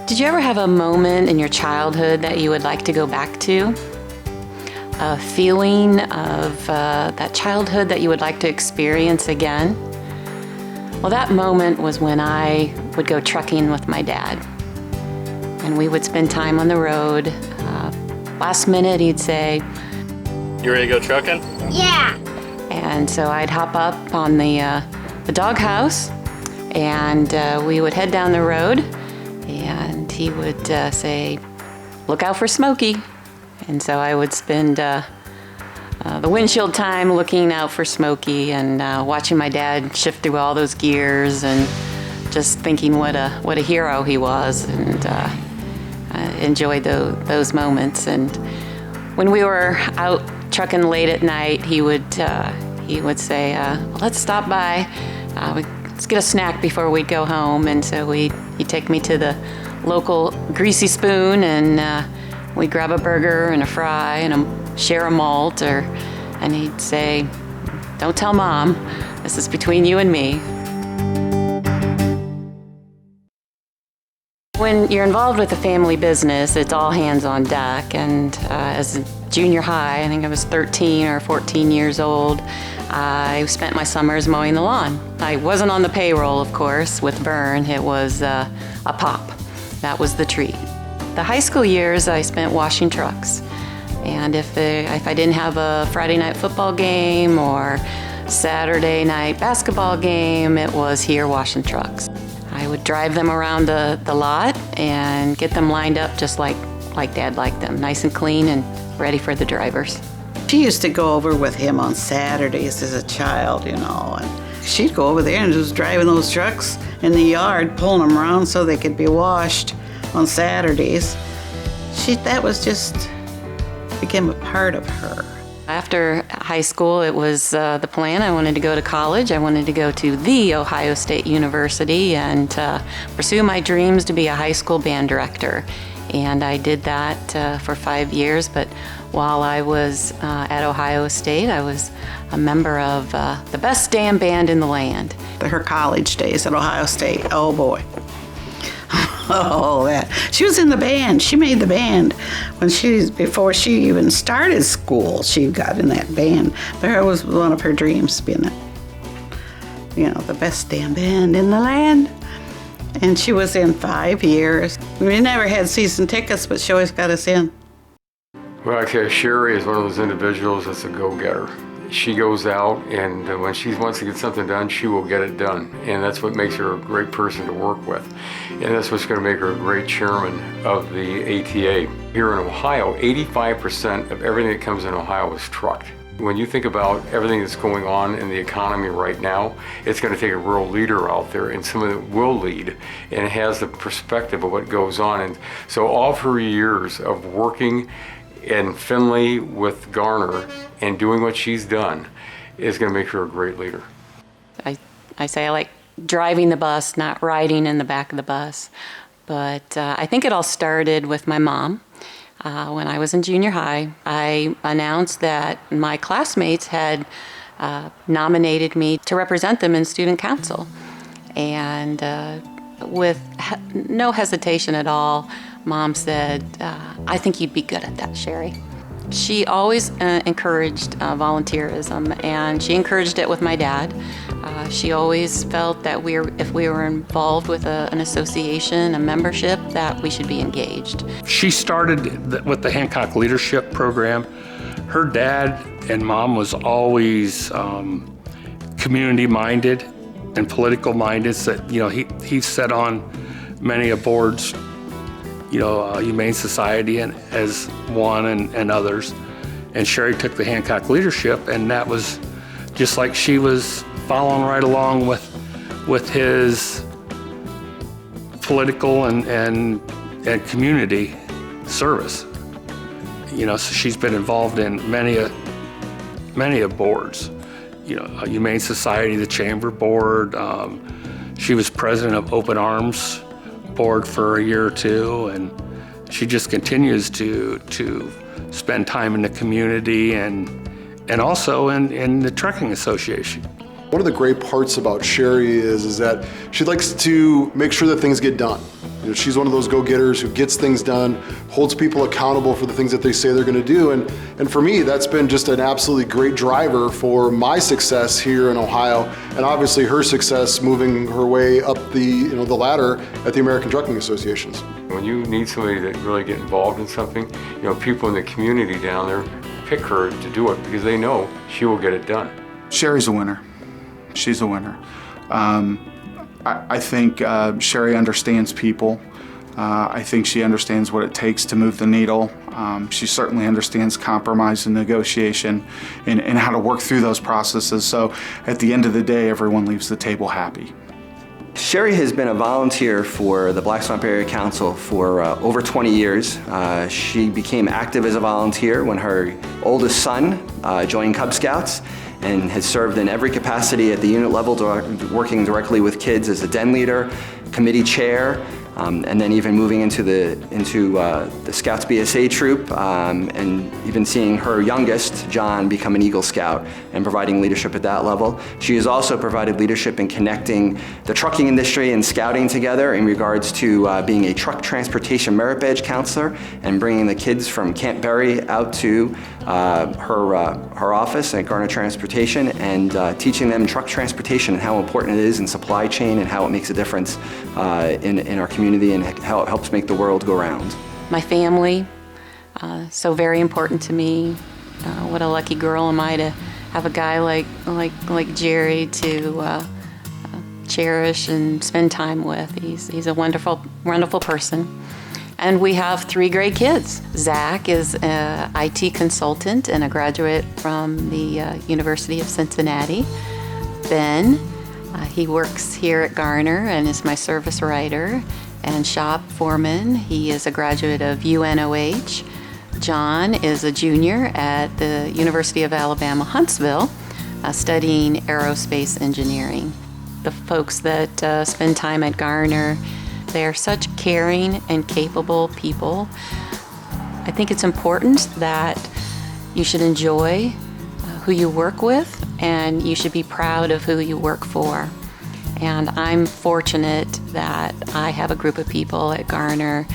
Did you ever have a moment in your childhood that you would like to go back to? A feeling of that childhood that you would like to experience again? Well, that moment was when I would go trucking with my dad. And we would spend time on the road. Last minute, he'd say, "You ready to go trucking?" Yeah. And so I'd hop up on the doghouse, and we would head down the road, and he would say, "Look out for Smokey." And so I would spend the windshield time looking out for Smokey and watching my dad shift through all those gears and just thinking what a hero he was, and enjoyed those moments. And when we were out trucking late at night, he would say, "Let's stop by. Let's get a snack before we'd go home." And so he'd take me to the local Greasy Spoon, and we'd grab a burger and a fry and share a malt, and he'd say, "Don't tell Mom. This is between you and me." When you're involved with a family business, it's all hands on deck. And as a junior high, I think I was 13 or 14 years old, I spent my summers mowing the lawn. I wasn't on the payroll, of course, with Vern. It was a pop. That was the treat. The high school years, I spent washing trucks. And if I didn't have a Friday night football game or Saturday night basketball game, it was here washing trucks. I would drive them around the lot and get them lined up just like Dad liked them, nice and clean and ready for the drivers. She used to go over with him on Saturdays as a child, and she'd go over there and just driving those trucks in the yard, pulling them around so they could be washed on Saturdays. That was just became a part of her. After high school, it was the plan. I wanted to go to college. I wanted to go to the Ohio State University and pursue my dreams to be a high school band director. And I did that for 5 years, but while I was at Ohio State, I was a member of the best damn band in the land. Her college days at Ohio State, oh boy. Oh, that. She was in the band. She made the band before she even started school. She got in that band. But it was one of her dreams to be in that, the best damn band in the land. And she was in 5 years. We never had season tickets, but she always got us in. Well, actually, Sherri is one of those individuals that's a go-getter. She goes out, and when she wants to get something done, she will get it done. And that's what makes her a great person to work with. And that's what's going to make her a great chairman of the ATA. Here in Ohio, 85% of everything that comes in Ohio is trucked. When you think about everything that's going on in the economy right now, it's going to take a real leader out there and someone that will lead and has the perspective of what goes on. And so all of her years of working in Findlay with Garner and doing what she's done is going to make her a great leader. I say I like driving the bus, not riding in the back of the bus. But I think it all started with my mom. When I was in junior high, I announced that my classmates had nominated me to represent them in student council. And with no hesitation at all, Mom said, "I think you'd be good at that, Sherri." She always encouraged volunteerism, and she encouraged it with my dad. She always felt that if we were involved with an association, a membership, that we should be engaged. She started with the Hancock Leadership Program. Her dad and Mom was always community-minded and political-minded. So, he sat on many of boards, Humane Society and as one and others. And Sherri took the Hancock Leadership, and that was just like she was following right along with his political and community service. So she's been involved in many boards. Humane Society, the Chamber Board. She was president of Open Arms Board for a year or two, and she just continues to spend time in the community and also in the Trucking Association. One of the great parts about Sherri is that she likes to make sure that things get done. She's one of those go-getters who gets things done, holds people accountable for the things that they say they're going to do. And for me, that's been just an absolutely great driver for my success here in Ohio, and obviously her success moving her way up the ladder at the American Trucking Associations. When you need somebody that really get involved in something, people in the community down there pick her to do it because they know she will get it done. Sherri's a winner. She's a winner. I think Sherri understands people. I think she understands what it takes to move the needle. She certainly understands compromise and negotiation and how to work through those processes. So at the end of the day, everyone leaves the table happy. Sherri has been a volunteer for the Black Swamp Area Council for over 20 years. She became active as a volunteer when her oldest son joined Cub Scouts, and has served in every capacity at the unit level, working directly with kids as a den leader, committee chair, and then even moving into the Scouts BSA troop, and even seeing her youngest, John, become an Eagle Scout and providing leadership at that level. She has also provided leadership in connecting the trucking industry and scouting together in regards to being a truck transportation merit badge counselor and bringing the kids from Camp Berry out to her office at Garner Transportation and teaching them truck transportation and how important it is in supply chain and how it makes a difference in our community and how it helps make the world go round. My family, so very important to me. What a lucky girl am I to have a guy like Jerry to cherish and spend time with. He's a wonderful person. And we have 3 great kids. Zach is an IT consultant and a graduate from the University of Cincinnati. Ben, he works here at Garner and is my service writer and shop foreman. He is a graduate of UNOH. John is a junior at the University of Alabama, Huntsville, studying aerospace engineering. The folks that spend time at Garner, they are such caring and capable people. I think it's important that you should enjoy who you work with and you should be proud of who you work for. And I'm fortunate that I have a group of people at Garner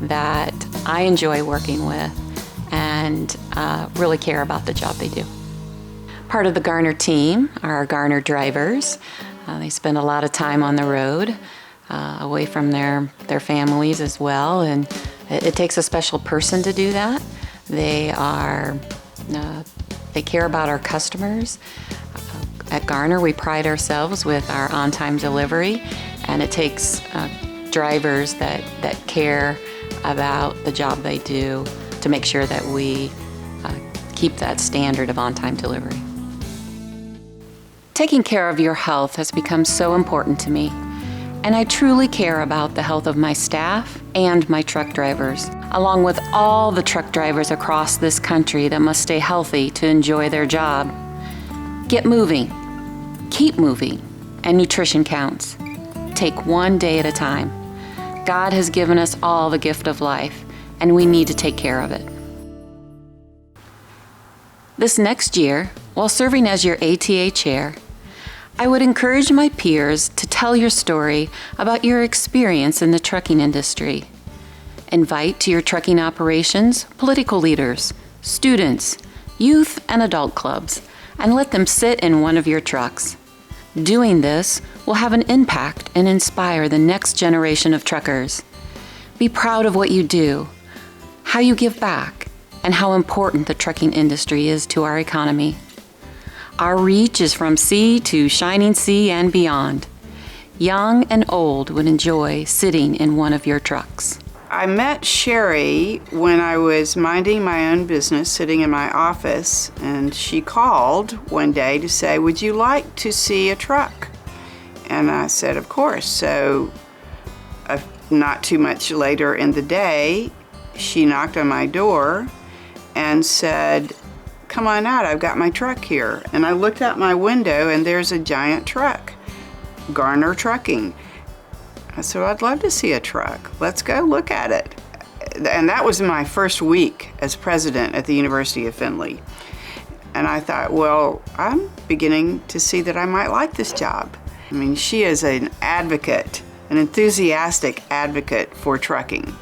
that I enjoy working with and really care about the job they do. Part of the Garner team are Garner drivers. They spend a lot of time on the road, away from their families as well, and it takes a special person to do that. They care about our customers. At Garner, we pride ourselves with our on-time delivery, and it takes drivers that care about the job they do to make sure that we keep that standard of on-time delivery. Taking care of your health has become so important to me, and I truly care about the health of my staff and my truck drivers, along with all the truck drivers across this country that must stay healthy to enjoy their job. Get moving, keep moving, and nutrition counts. Take one day at a time. God has given us all the gift of life, and we need to take care of it. This next year, while serving as your ATA chair, I would encourage my peers to tell your story about your experience in the trucking industry. Invite to your trucking operations political leaders, students, youth, and adult clubs, and let them sit in one of your trucks. Doing this will have an impact and inspire the next generation of truckers. Be proud of what you do, how you give back, and how important the trucking industry is to our economy. Our reach is from sea to shining sea and beyond. Young and old would enjoy sitting in one of your trucks. I met Sherri when I was minding my own business, sitting in my office, and she called one day to say, "Would you like to see a truck?" And I said, "Of course." So not too much later in the day, she knocked on my door and said, "Come on out, I've got my truck here." And I looked out my window and there's a giant truck, Garner Trucking. I said, "I'd love to see a truck. Let's go look at it." And that was my first week as president at the University of Findlay. And I thought, well, I'm beginning to see that I might like this job. I mean, she is an advocate an enthusiastic advocate for trucking.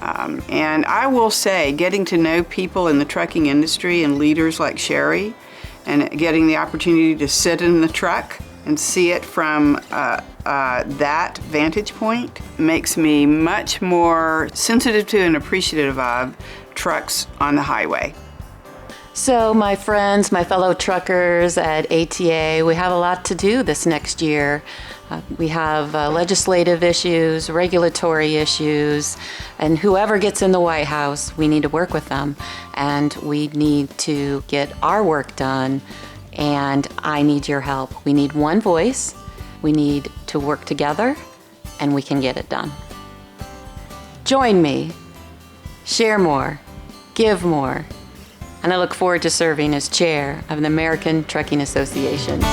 And I will say, getting to know people in the trucking industry and leaders like Sherri, and getting the opportunity to sit in the truck and see it from that vantage point makes me much more sensitive to and appreciative of trucks on the highway. So my friends, my fellow truckers at ATA, we have a lot to do this next year. We have legislative issues, regulatory issues, and whoever gets in the White House, we need to work with them. And we need to get our work done, and I need your help. We need one voice, we need to work together, and we can get it done. Join me, share more, give more, and I look forward to serving as chair of the American Trucking Associations.